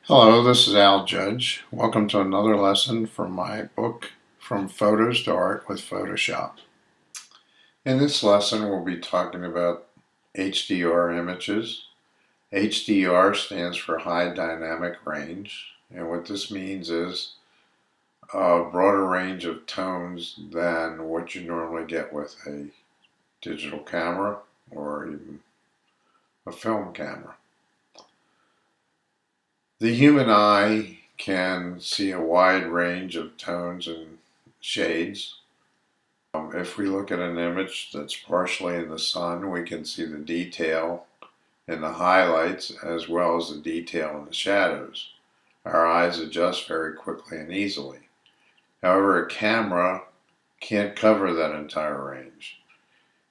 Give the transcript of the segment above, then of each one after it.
Hello, this is Al Judge. Welcome to another lesson from my book, From Photos to Art with Photoshop. In this lesson, we'll be talking about HDR images. HDR stands for High Dynamic Range, and what this means is a broader range of tones than what you normally get with a digital camera or even a film camera. The human eye can see a wide range of tones and shades. If we look at an image that's partially in the sun, we can see the detail in the highlights as well as the detail in the shadows. Our eyes adjust very quickly and easily. However, a camera can't cover that entire range.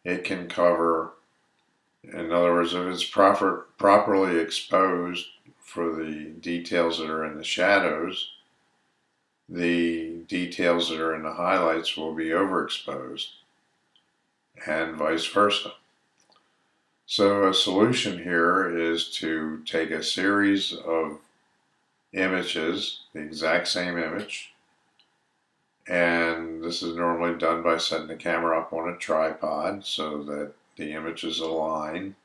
It can cover, in other words, if it's properly exposed for the details that are in the shadows, the details that are in the highlights will be overexposed, and vice versa. So a solution here is to take a series of images, the exact same image, and this is normally done by setting the camera up on a tripod so that the images align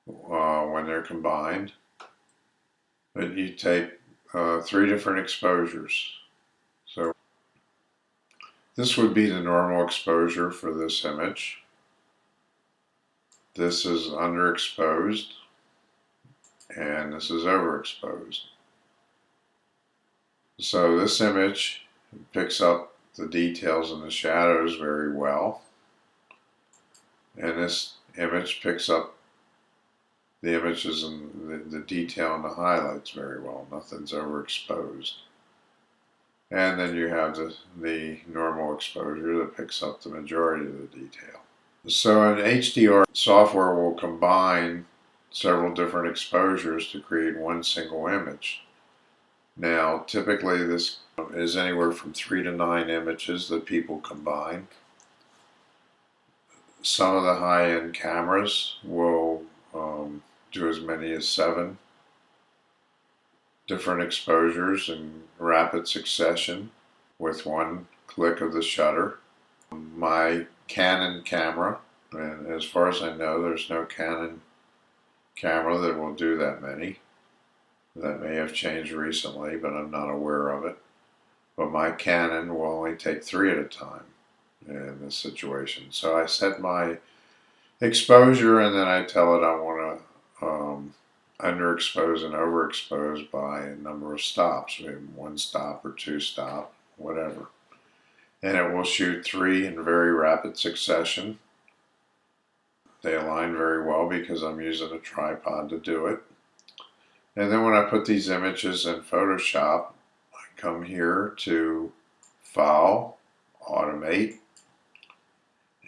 when they're combined. But you take 3 different exposures. So this would be the normal exposure for this image. This is underexposed, and this is overexposed. So this image picks up the details and the shadows very well, and this image picks up the images and the detail and the highlights very well. Nothing's overexposed. And then you have the normal exposure that picks up the majority of the detail. So an HDR software will combine several different exposures to create one single image. Now, typically this is anywhere from 3 to 9 images that people combine. Some of the high-end cameras will do as many as 7 different exposures in rapid succession with one click of the shutter. My Canon camera, and as far as I know, there's no Canon camera that will do that many. That may have changed recently, but I'm not aware of it. But my Canon will only take 3 at a time in this situation. So I set my exposure, and then I tell it I want to underexpose and overexpose by a number of stops, maybe 1 stop or 2 stop, whatever. And it will shoot 3 in very rapid succession. They align very well because I'm using a tripod to do it. And then when I put these images in Photoshop, I come here to File, Automate,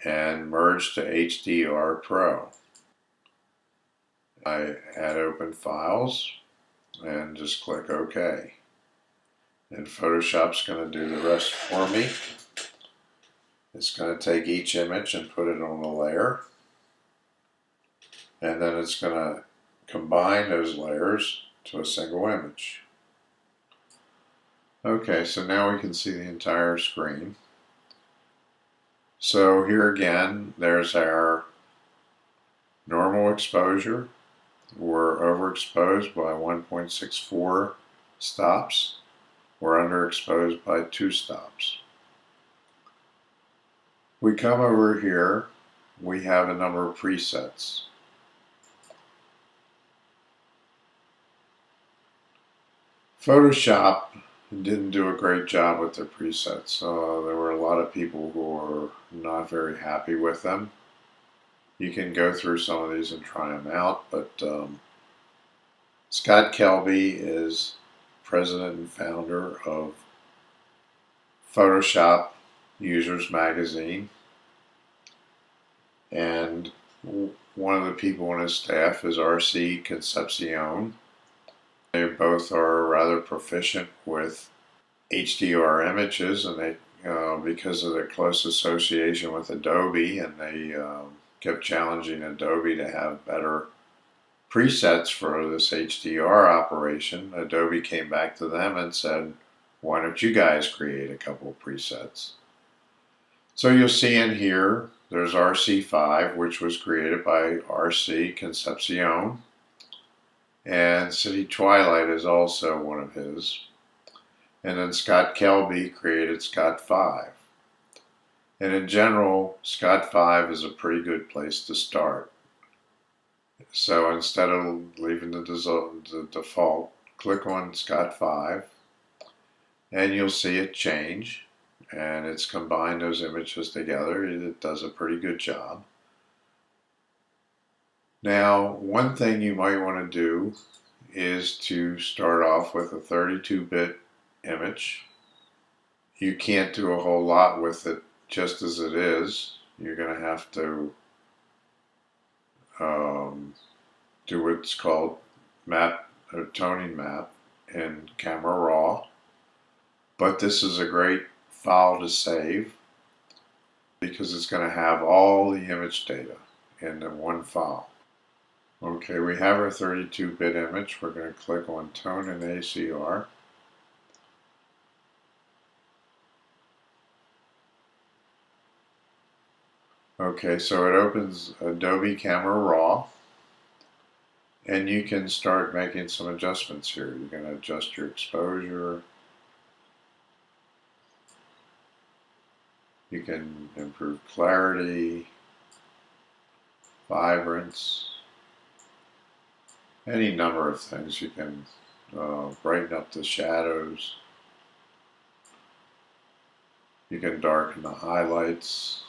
and Merge to HDR Pro. I add open files and just click OK. And Photoshop's going to do the rest for me. It's going to take each image and put it on a layer. And then it's going to combine those layers to a single image. Okay, so now we can see the entire screen. So here again, there's our normal exposure. We're overexposed by 1.64 stops. We're underexposed by 2 stops. We come over here, we have a number of presets. Photoshop didn't do a great job with their presets. There were a lot of people who were not very happy with them. You can go through some of these and try them out, but Scott Kelby is president and founder of Photoshop Users Magazine, and one of the people on his staff is R.C. Concepcion. They both are rather proficient with HDR images, and they because of their close association with Adobe, and they kept challenging Adobe to have better presets for this HDR operation, Adobe came back to them and said, why don't you guys create a couple of presets? So you'll see in here, there's RC5, which was created by RC Concepcion, and City Twilight is also one of his. And then Scott Kelby created Scott 5. And in general, Scott 5 is a pretty good place to start. So instead of leaving the default, click on Scott 5 and you'll see it change, and it's combined those images together. It does a pretty good job. Now, one thing you might want to do is to start off with a 32-bit image. You can't do a whole lot with it just as it is. You're going to have to do what's called map or toning map in Camera Raw. But this is a great file to save because it's going to have all the image data in the one file. Okay, we have our 32-bit image. We're going to click on Tone and ACR. Okay, so it opens Adobe Camera Raw, and you can start making some adjustments here. You're going to adjust your exposure. You can improve clarity, vibrance, any number of things. You can brighten up the shadows. You can darken the highlights.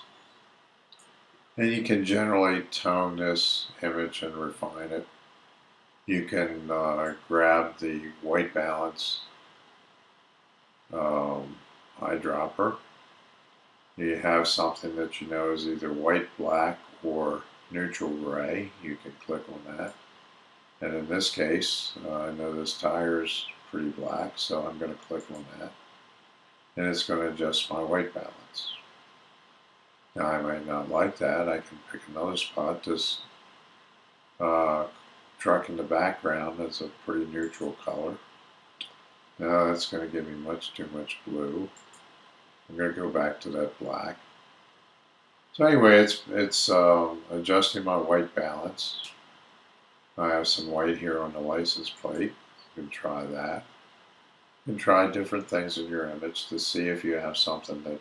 And you can generally tone this image and refine it. You can grab the white balance eyedropper. You have something that you know is either white, black, or neutral gray. You can click on that. And in this case, I know this tire is pretty black, so I'm going to click on that. And it's going to adjust my white balance. Now I might not like that. I can pick another spot. This truck in the background is a pretty neutral color. Now that's going to give me much too much blue. I'm going to go back to that black. So anyway, it's adjusting my white balance. I have some white here on the license plate. You can try that. You can try different things in your image to see if you have something that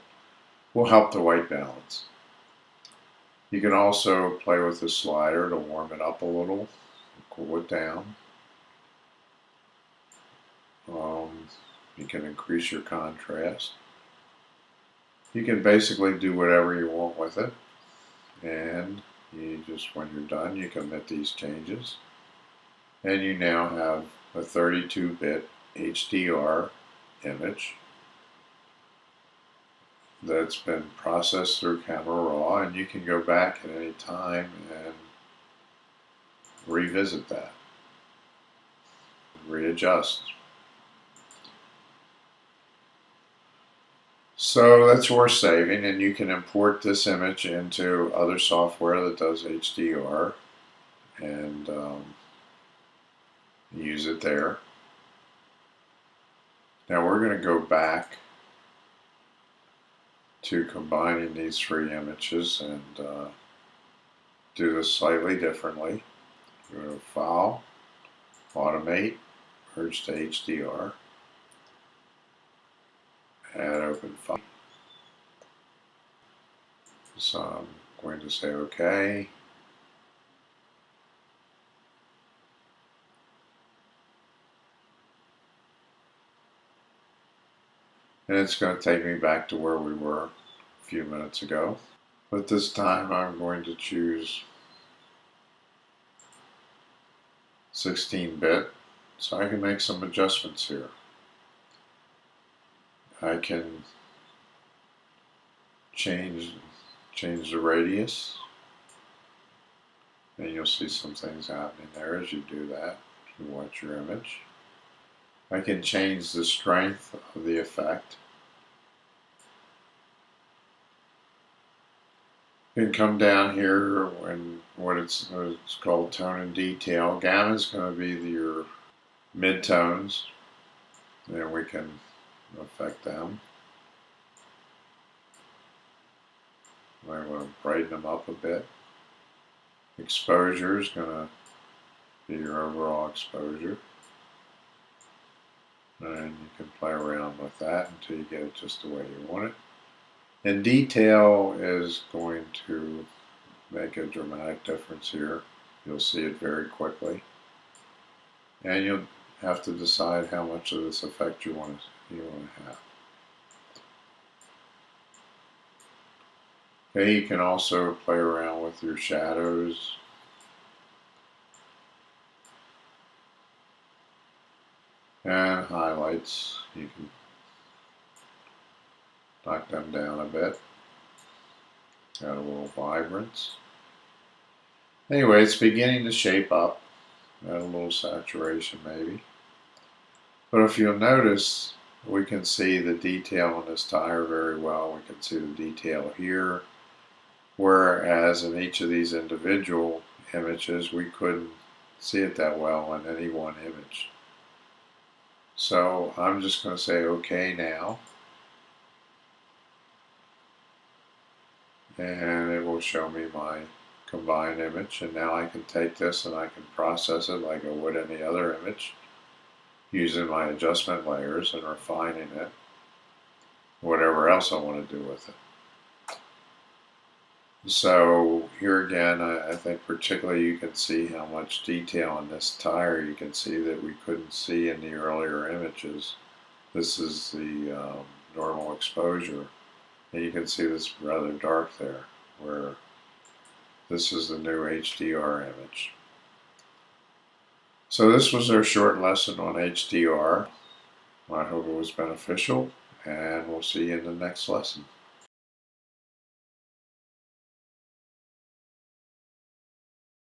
will help the white balance. You can also play with the slider to warm it up a little, cool it down. You can increase your contrast. You can basically do whatever you want with it, and you just, when you're done, you commit these changes, and you now have a 32-bit HDR image that's been processed through Camera Raw, and you can go back at any time and revisit that, readjust. So that's worth saving, and you can import this image into other software that does HDR and use it there. Now we're going to go back to combining these three images and do this slightly differently. Go to File, Automate, Merge to HDR, add open file. So I'm going to say OK. And it's going to take me back to where we were a few minutes ago. But this time I'm going to choose 16-bit, so I can make some adjustments here. I can change the radius, and you'll see some things happening there as you do that. You watch your image. I can change the strength of the effect. You can come down here and what it's called tone and detail. Gamma is going to be your midtones, and we can affect them. I want to brighten them up a bit. Exposure is going to be your overall exposure. And you can play around with that until you get it just the way you want it. And detail is going to make a dramatic difference here. You'll see it very quickly. And you'll have to decide how much of this effect you want to have. Okay, you can also play around with your shadows. And highlights, you can knock them down a bit. Got a little vibrance. Anyway, it's beginning to shape up. Add a little saturation maybe. But if you'll notice, we can see the detail on this tire very well. We can see the detail here. Whereas in each of these individual images, we couldn't see it that well in any one image. So I'm just going to say OK now. And it will show me my combined image. And now I can take this and I can process it like I would any other image, using my adjustment layers and refining it, whatever else I want to do with it. So here again, I think particularly you can see how much detail on this tire you can see that we couldn't see in the earlier images. This is the normal exposure. And you can see this rather dark there, where this is the new HDR image. So this was our short lesson on HDR. I hope it was beneficial, and we'll see you in the next lesson.